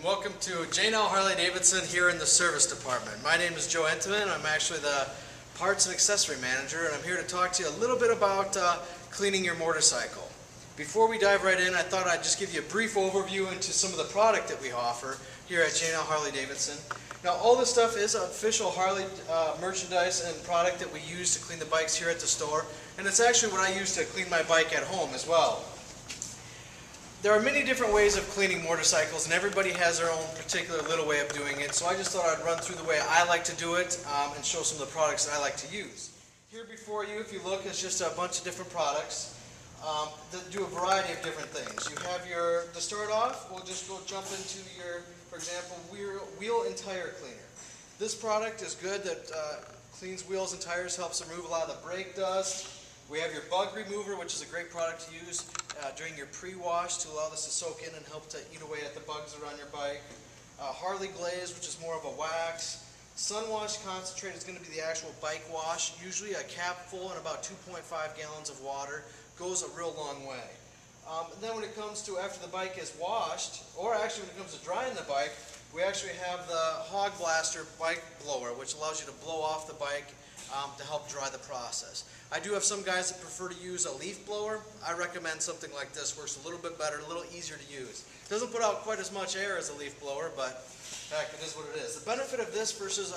Welcome to J&L Harley-Davidson here in the service department. My name is Joe Enteman. I'm actually the parts and accessory manager, and I'm here to talk to you a little bit about cleaning your motorcycle. Before we dive right in, I thought I'd just give you a brief overview into some of the product that we offer here at J&L Harley-Davidson. Now, all this stuff is official Harley merchandise and product that we use to clean the bikes here at the store, and it's actually what I use to clean my bike at home as well. There are many different ways of cleaning motorcycles, and everybody has their own particular little way of doing it, so I just thought I'd run through the way I like to do it and show some of the products that I like to use. Here before you, if you look, it's just a bunch of different products that do a variety of different things. You have to start off, we'll just go jump into your, for example, wheel and tire cleaner. This product is good that cleans wheels and tires, helps remove a lot of the brake dust. We have your bug remover, which is a great product to use during your pre-wash to allow this to soak in and help to eat away at the bugs that are on your bike. Harley Glaze, which is more of a wax. Sun Wash Concentrate is going to be the actual bike wash. Usually a cap full and about 2.5 gallons of water goes a real long way. And then when it comes to after the bike is washed, or actually when it comes to drying the bike, we actually have the Hog Blaster bike blower, which allows you to blow off the bike to help dry the process. I do have some guys that prefer to use a leaf blower. I recommend something like this. Works a little bit better, a little easier to use. Doesn't put out quite as much air as a leaf blower, but heck, it is what it is. The benefit of this versus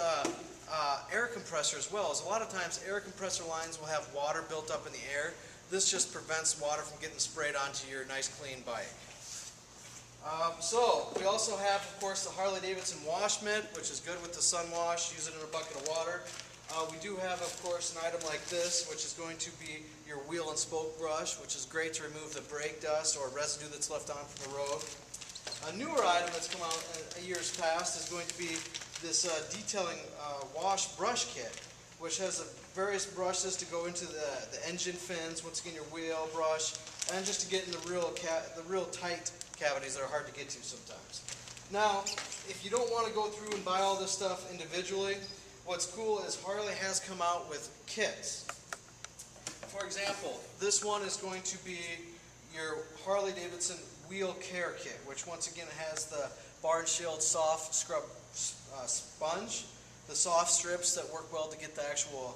air compressor as well is a lot of times air compressor lines will have water built up in the air. This just prevents water from getting sprayed onto your nice clean bike. So we also have, of course, the Harley-Davidson wash mitt, which is good with the sun wash. Use it in a bucket of water. We do have, of course, an item like this, which is going to be your wheel and spoke brush, which is great to remove the brake dust or residue that's left on from the road. A newer item that's come out in years past is going to be this detailing wash brush kit, which has various brushes to go into the engine fins, once again your wheel brush, and just to get in the real tight cavities that are hard to get to sometimes. Now, if you don't want to go through and buy all this stuff individually, what's cool is Harley has come out with kits. For example, this one is going to be your Harley-Davidson Wheel Care Kit, which once again has the Bar and Shield soft scrub sponge, the soft strips that work well to get the actual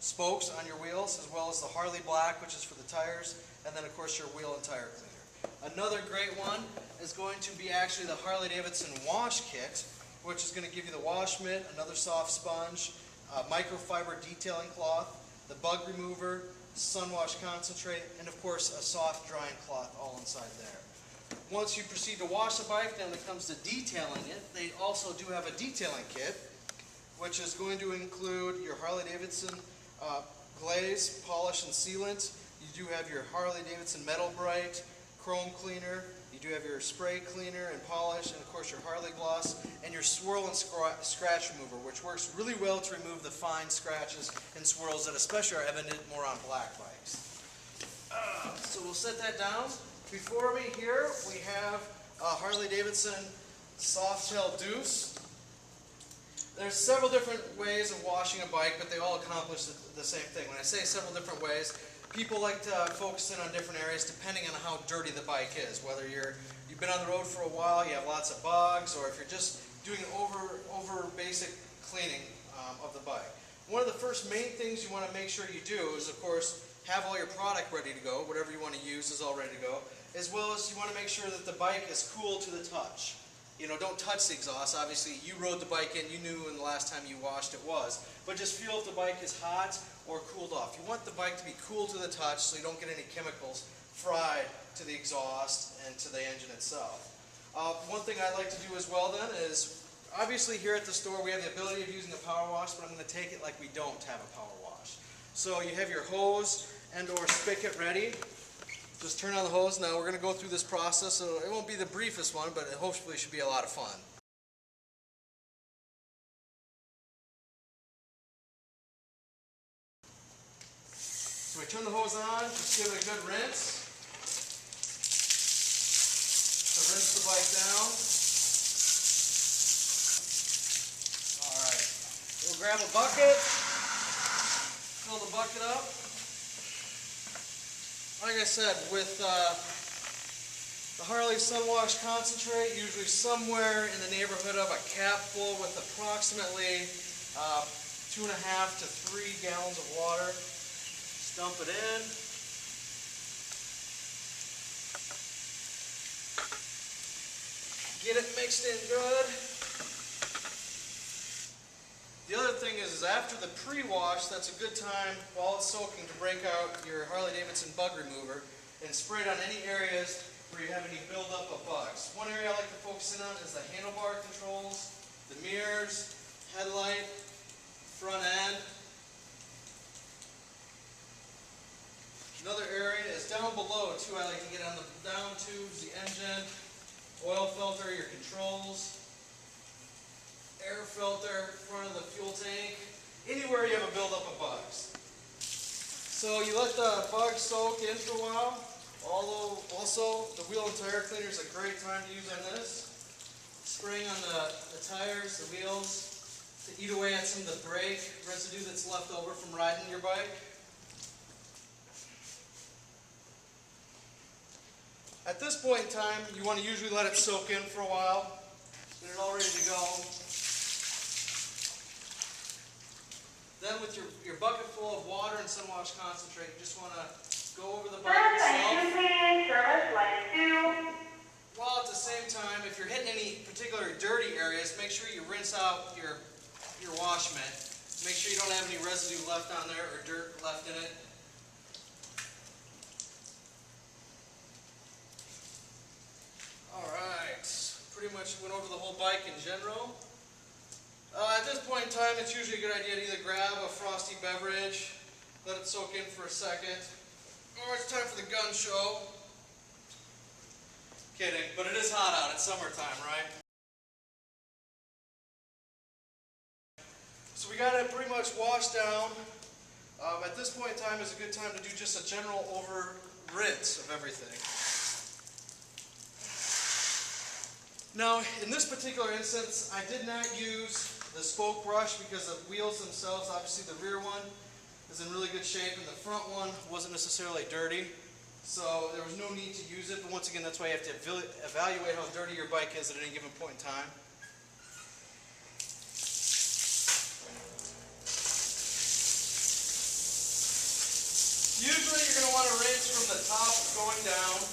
spokes on your wheels, as well as the Harley Black, which is for the tires, and then of course your wheel and tire cleaner. Another great one is going to be actually the Harley-Davidson Wash Kit, which is going to give you the wash mitt, another soft sponge, microfiber detailing cloth, the bug remover, sun wash concentrate, and of course a soft drying cloth all inside there. Once you proceed to wash the bike, then when it comes to detailing it, they also do have a detailing kit, which is going to include your Harley-Davidson glaze, polish, and sealant. You do have your Harley-Davidson Metal Bright, chrome cleaner. You do have your spray cleaner and polish, and of course your Harley Gloss, and your swirl and scratch remover, which works really well to remove the fine scratches and swirls that especially are evident more on black bikes. So we'll set that down. Before me here, we have a Harley-Davidson Soft Tail Deuce. There's several different ways of washing a bike, but they all accomplish the same thing. When I say several different ways, people like to focus in on different areas depending on how dirty the bike is. Whether you've been on the road for a while, you have lots of bugs, or if you're just doing over basic cleaning of the bike. One of the first main things you want to make sure you do is, of course, have all your product ready to go. Whatever you want to use is all ready to go. As well as you want to make sure that the bike is cool to the touch. You know, don't touch the exhaust. Obviously, you rode the bike in, you knew when the last time you washed it was. But just feel if the bike is hot or cooled off. You want the bike to be cool to the touch so you don't get any chemicals fried to the exhaust and to the engine itself. One thing I like to do as well then is, obviously here at the store we have the ability of using a power wash, but I'm going to take it like we don't have a power wash. So you have your hose and or spigot ready. Just turn on the hose. Now we're going to go through this process, so it won't be the briefest one, but it hopefully should be a lot of fun. So we turn the hose on, just give it a good rinse. So rinse the bike down. Alright, we'll grab a bucket, fill the bucket up. Like I said, with The Harley Sun Wash Concentrate, usually somewhere in the neighborhood of a cap full with approximately 2.5 to 3 gallons of water. Just dump it in. Get it mixed in good. The other thing is after the pre-wash, that's a good time while it's soaking to break out your Harley-Davidson bug remover and spray it on any areas where you have any buildup of bugs. One area I like to focus in on is the handlebar controls, the mirrors, headlight, front end. Another area is down below too. I like to get on the down tubes, the engine, oil filter, your controls, air filter, front of the fuel tank, anywhere you have a buildup of bugs. So you let the bugs soak in for a while. Although also the wheel and tire cleaner is a great time to use on this. Spraying on the tires, the wheels, to eat away at some of the brake residue that's left over from riding your bike. At this point in time, you want to usually let it soak in for a while. Get it all ready to go. Then with your bucket full of water and sun wash concentrate, you just want to go over the bike itself. While at the same time, if you're hitting any particular dirty areas, make sure you rinse out your wash mitt. Make sure you don't have any residue left on there or dirt left in it. Alright, pretty much went over the whole bike in general. At this point in time, it's usually a good idea to either grab a frosty beverage, let it soak in for a second, or it's time for the gun show. Kidding, but it is hot out. It's summertime, right? So we got it pretty much washed down. At this point in time is a good time to do just a general over rinse of everything. Now, in this particular instance, I did not use the spoke brush because the wheels themselves, obviously the rear one is in really good shape and the front one wasn't necessarily dirty. So there was no need to use it, but once again, that's why you have to evaluate how dirty your bike is at any given point in time. Usually you're going to want to rinse from the top going down.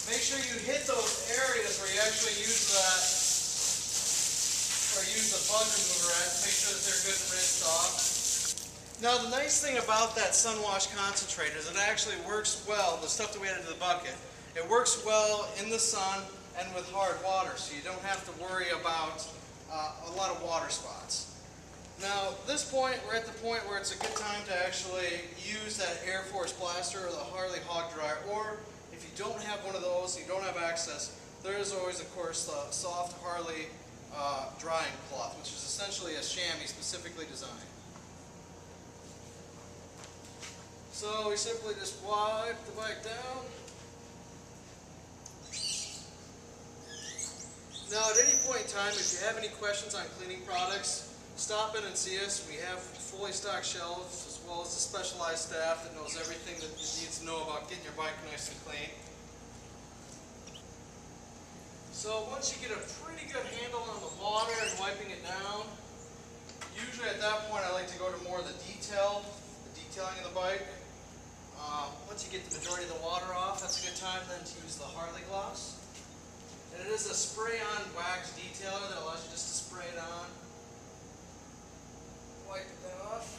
Make sure you hit those areas where you actually use that, or use the bug remover at to make sure that they're good and rinsed off. Now the nice thing about that sun wash concentrate is it actually works well, the stuff that we added to the bucket, it works well in the sun and with hard water, so you don't have to worry about a lot of water spots. Now at this point, we're at the point where it's a good time to actually use that Air Force Blaster or the Harley Hog Dryer, or if you don't have one of those, you don't have access, there is always, of course, the soft Harley drying cloth, which is essentially a chamois specifically designed. So we simply just wipe the bike down. Now at any point in time, if you have any questions on cleaning products, stop in and see us. We have fully stocked shelves as well as a specialized staff that knows everything that it needs to know about getting your bike nice and clean. So once you get a pretty good handle on the water and wiping it down, usually at that point I like to go to more of the detailing of the bike. Once you get the majority of the water off, that's a good time then to use the Harley gloss. And it is a spray-on wax detailer that allows you just to spray it on. Wipe it off.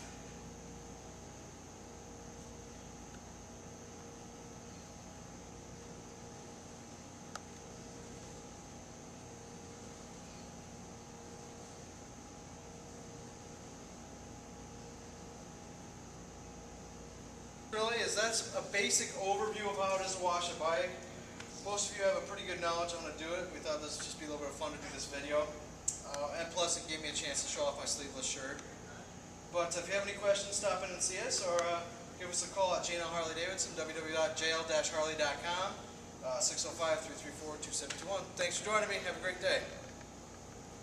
Really is that's a basic overview of how it is to wash a bike. Most of you have a pretty good knowledge on how to do it. We thought this would just be a little bit of fun to do this video. And plus it gave me a chance to show off my sleeveless shirt. But if you have any questions, stop in and see us, or give us a call at JL Harley-Davidson, www.jl-harley.com, 605-334-2721. Thanks for joining me. Have a great day.